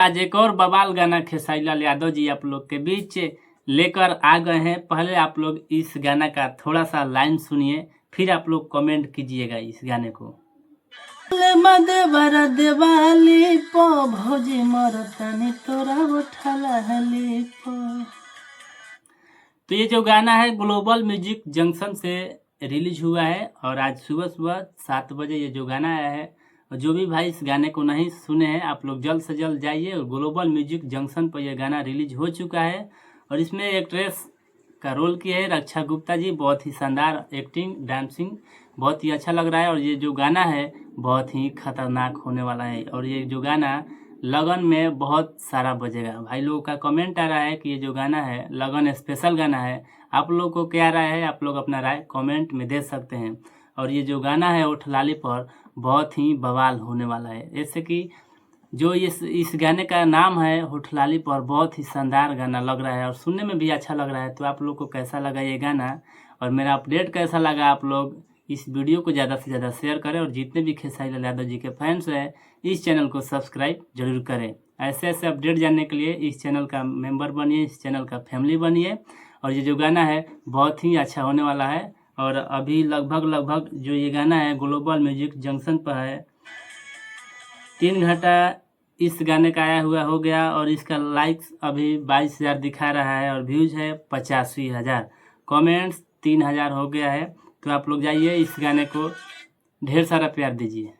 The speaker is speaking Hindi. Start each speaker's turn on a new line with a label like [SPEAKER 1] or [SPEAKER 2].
[SPEAKER 1] आज एक और बवाल गाना खेसारी लाल यादव जी आप लोग के बीच लेकर आ गए हैं। पहले आप लोग इस गाना का थोड़ा सा लाइन सुनिए, फिर आप लोग कमेंट कीजिएगा इस गाने को। दिवाली पो भौजी मरतानी तोरा उठाला हली पो। तो ये जो गाना है ग्लोबल म्यूजिक जंक्शन से रिलीज हुआ है और आज सुबह सुबह 7 बजे ये जो गाना आया है। जो भी भाई इस गाने को नहीं सुने हैं आप लोग जल्द से जल्द जाइए और ग्लोबल म्यूजिक जंक्शन पर यह गाना रिलीज हो चुका है और इसमें एक्ट्रेस का रोल किया है रक्षा गुप्ता जी। बहुत ही शानदार एक्टिंग डांसिंग बहुत ही अच्छा लग रहा है और ये जो गाना है बहुत ही खतरनाक होने वाला है और ये जो गाना लगन में बहुत सारा बजेगा। भाई लोगों का कमेंट आ रहा है कि ये जो गाना है लगन स्पेशल गाना है। आप लोग को क्या राय है, आप लोग अपना राय कमेंट में दे सकते हैं। और ये जो गाना है होठ लाली पर बहुत ही बवाल होने वाला है। जैसे कि जो इस गाने का नाम है होठ लाली पर, बहुत ही शानदार गाना लग रहा है और सुनने में भी अच्छा लग रहा है। तो आप लोग को कैसा लगा ये गाना और मेरा अपडेट कैसा लगा, आप लोग इस वीडियो को ज़्यादा से ज़्यादा शेयर करें और जितने भी खेसारी लाल यादव जी के फैंस हैं इस चैनल को सब्सक्राइब जरूर करें। ऐसे ऐसे अपडेट जानने के लिए इस चैनल का मेंबर बनिए, इस चैनल का फैमिली बनिए। और ये जो गाना है बहुत ही अच्छा होने वाला है और अभी लगभग जो ये गाना है ग्लोबल म्यूजिक जंक्शन पर है 3 घंटा इस गाने का आया हुआ हो गया और इसका लाइक्स अभी 22,000 दिखा रहा है और व्यूज है 85,000, कमेंट्स 3,000 हो गया है। तो आप लोग जाइए इस गाने को ढेर सारा प्यार दीजिए।